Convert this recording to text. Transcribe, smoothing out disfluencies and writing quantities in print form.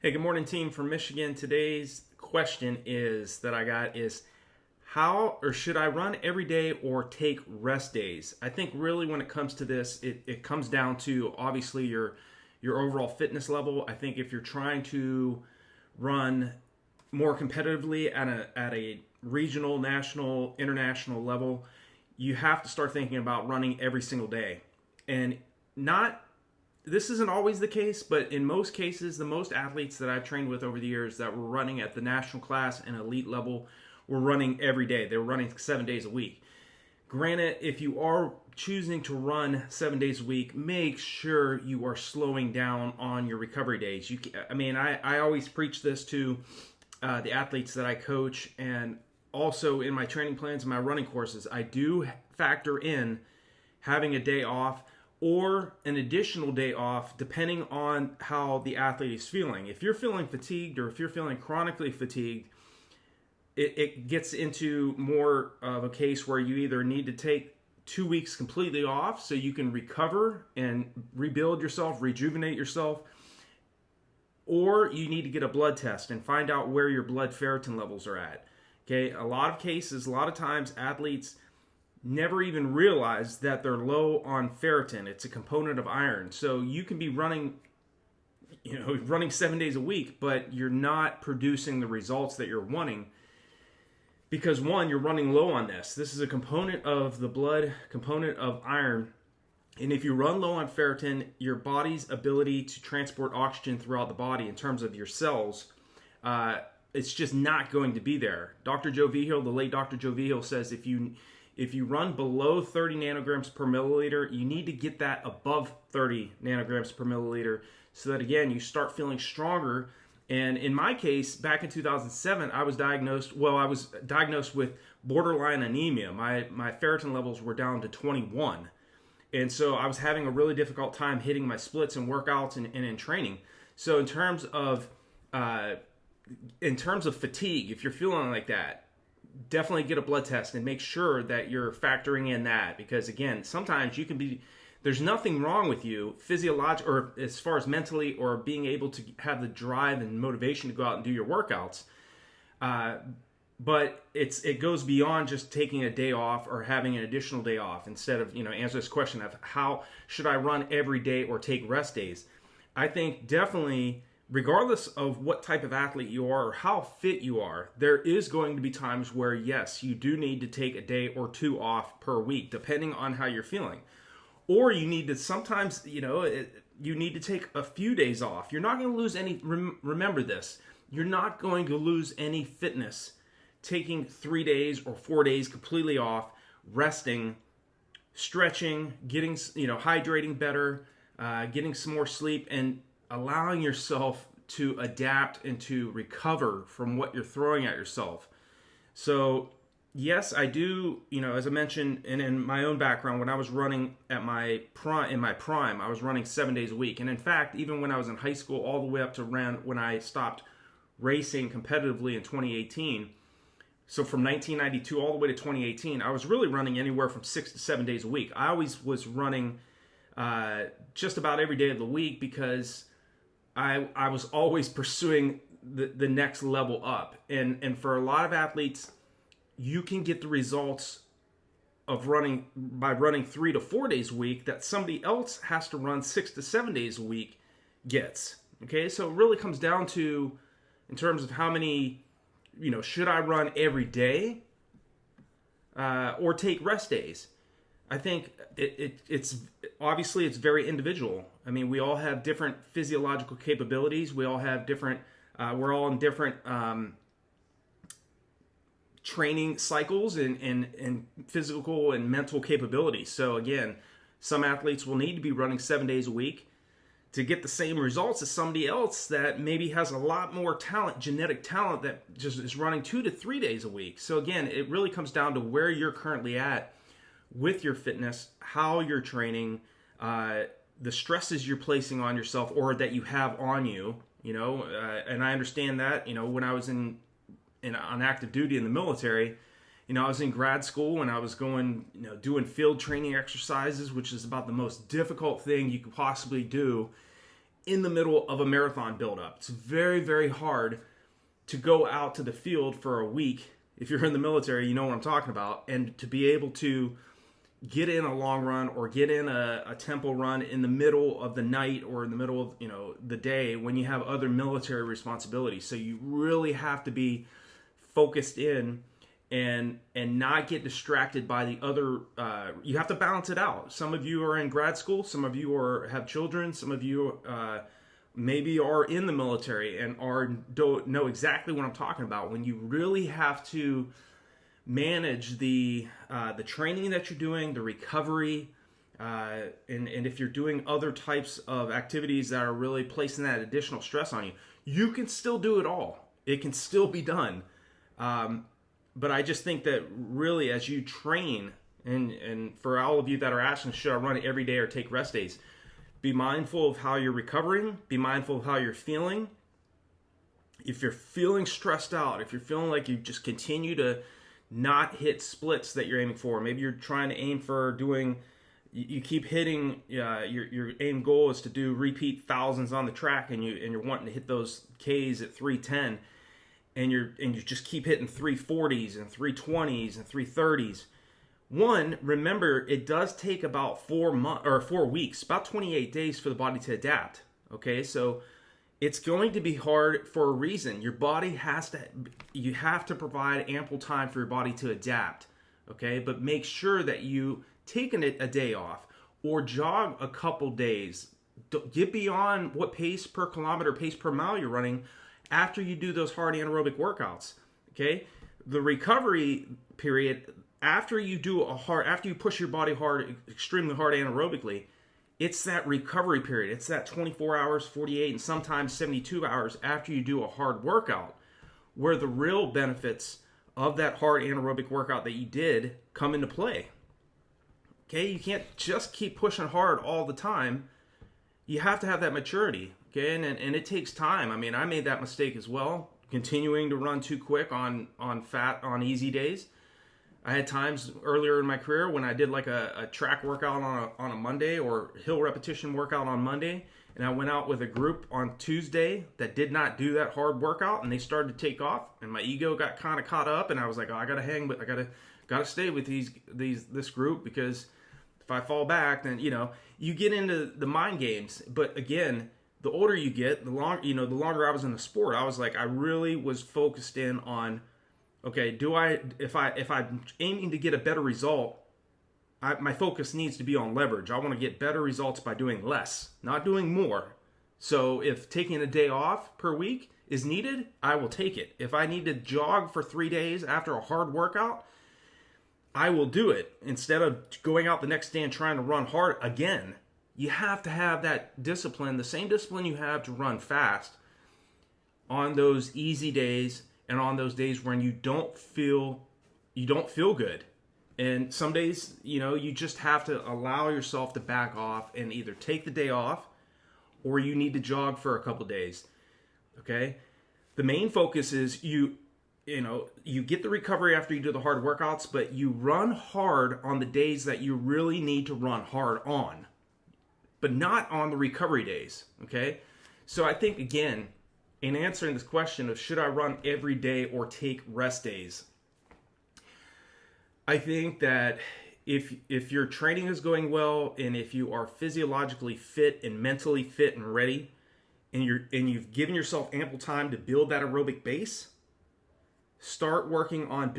Hey, good morning, team from Michigan. Today's question is how or should I run every day or take rest days? I think really when it comes to this, it comes down to obviously your overall fitness level. I think if you're trying to run more competitively at a regional, national, international level, you have to start thinking about running every single day. And not this isn't always the case, but in most cases, the most athletes that I've trained with over the years that were running at the national class and elite level were running every day. They were running 7 days a week. Granted, if you are choosing to run 7 days a week, make sure you are slowing down on your recovery days. I always preach this to the athletes that I coach, and also in my training plans and my running courses, I do factor in having a day off or an additional day off depending on how the athlete is feeling. If you're feeling fatigued or if you're feeling chronically fatigued, it gets into more of a case where you either need to take 2 weeks completely off so you can recover and rebuild yourself, rejuvenate yourself, or you need to get a blood test and find out where your blood ferritin levels are at. Okay, a lot of times athletes never even realize that they're low on ferritin. It's a component of iron. So you can be running 7 days a week, but you're not producing the results that you're wanting because one, you're running low on this. This is a component of the blood, component of iron. And if you run low on ferritin, your body's ability to transport oxygen throughout the body in terms of your cells, it's just not going to be there. Dr. Joe Vigil, the late Dr. Joe Vigil, says if you run below 30 nanograms per milliliter, you need to get that above 30 nanograms per milliliter so that, again, you start feeling stronger. And in my case, back in 2007, I was diagnosed with borderline anemia. My ferritin levels were down to 21. And so I was having a really difficult time hitting my splits and workouts and in training. So in terms of fatigue, if you're feeling like that, definitely get a blood test and make sure that you're factoring in that, because again, sometimes there's nothing wrong with you physiologically or as far as mentally or being able to have the drive and motivation to go out and do your workouts. But it goes beyond just taking a day off or having an additional day off. Instead of, answer this question of how should I run every day or take rest days? I think definitely, regardless of what type of athlete you are or how fit you are, there is going to be times where, yes, you do need to take a day or two off per week, depending on how you're feeling. Or you need to sometimes, you need to take a few days off. You're not going to lose any, remember this, you're not going to lose any fitness taking 3 days or 4 days completely off, resting, stretching, getting, hydrating better, getting some more sleep, and allowing yourself to adapt and to recover from what you're throwing at yourself. So yes, I do, as I mentioned, and in my own background, when I was running in my prime, I was running 7 days a week. And in fact, even when I was in high school, all the way up to when I stopped racing competitively in 2018, so from 1992 all the way to 2018, I was really running anywhere from 6 to 7 days a week. I always was running just about every day of the week because I was always pursuing the next level up. And for a lot of athletes, you can get the results of running by running 3 to 4 days a week that somebody else has to run 6 to 7 days a week gets. Okay, so it really comes down to, in terms of how many, should I run every day or take rest days? I think it's obviously it's very individual. I mean, we all have different physiological capabilities. We all have different. We're all in different training cycles and physical and mental capabilities. So again, some athletes will need to be running 7 days a week to get the same results as somebody else that maybe has a lot more talent, genetic talent, that just is running 2 to 3 days a week. So again, it really comes down to where you're currently at with your fitness, how you're training, the stresses you're placing on yourself or that you have on you, and I understand that, when I was on active duty in the military, I was in grad school and I was going, doing field training exercises, which is about the most difficult thing you could possibly do in the middle of a marathon buildup. It's very, very hard to go out to the field for a week. If you're in the military, you know what I'm talking about. And to be able to get in a long run or get in a tempo run in the middle of the night or in the middle of, the day when you have other military responsibilities. So you really have to be focused in and not get distracted by the other. You have to balance it out. Some of you are in grad school. Some of you have children. Some of you maybe are in the military and don't know exactly what I'm talking about. When you really have to manage the training that you're doing, the recovery, and if you're doing other types of activities that are really placing that additional stress on you, you can still do it all. It can still be done. But I just think that really as you train, and for all of you that are asking, should I run it every day or take rest days? Be mindful of how you're recovering. Be mindful of how you're feeling. If you're feeling stressed out, if you're feeling like you just continue to not hit splits that you're aiming for, maybe you're trying to aim for doing, you keep hitting, your aim goal is to do repeat thousands on the track, and you're wanting to hit those Ks at 310, and you just keep hitting 340s and 320s and 330s. One, remember, it does take about 4 weeks, about 28 days for the body to adapt. Okay, so it's going to be hard for a reason. Your body you have to provide ample time for your body to adapt. Okay, but make sure that you take a day off or jog a couple days. Get beyond what pace per kilometer, pace per mile you're running after you do those hard anaerobic workouts. Okay, the recovery period, after you push your body hard, extremely hard anaerobically, it's that recovery period. It's that 24 hours, 48, and sometimes 72 hours after you do a hard workout, where the real benefits of that hard anaerobic workout that you did come into play. Okay, you can't just keep pushing hard all the time. You have to have that maturity. Okay, and it takes time. I mean, I made that mistake as well, continuing to run too quick on easy days. I had times earlier in my career when I did like a track workout on a Monday or hill repetition workout on Monday, and I went out with a group on Tuesday that did not do that hard workout, and they started to take off, and my ego got kind of caught up, and I was like, oh, I gotta hang, but I gotta stay with this group, because if I fall back, then you get into the mind games. But again, the older you get, the longer I was in the sport, I was like, I really was focused in on, okay, if I'm aiming to get a better result, my focus needs to be on leverage. I want to get better results by doing less, not doing more. So if taking a day off per week is needed, I will take it. If I need to jog for 3 days after a hard workout, I will do it instead of going out the next day and trying to run hard again. You have to have that discipline, the same discipline you have to run fast on those easy days and on those days when you don't feel good. And some days, you just have to allow yourself to back off and either take the day off or you need to jog for a couple days. Okay? The main focus is you get the recovery after you do the hard workouts, but you run hard on the days that you really need to run hard on, but not on the recovery days. Okay? So I think, again, in answering this question of should I run every day or take rest days, I think that if your training is going well and if you are physiologically fit and mentally fit and ready, and you've given yourself ample time to build that aerobic base, start working on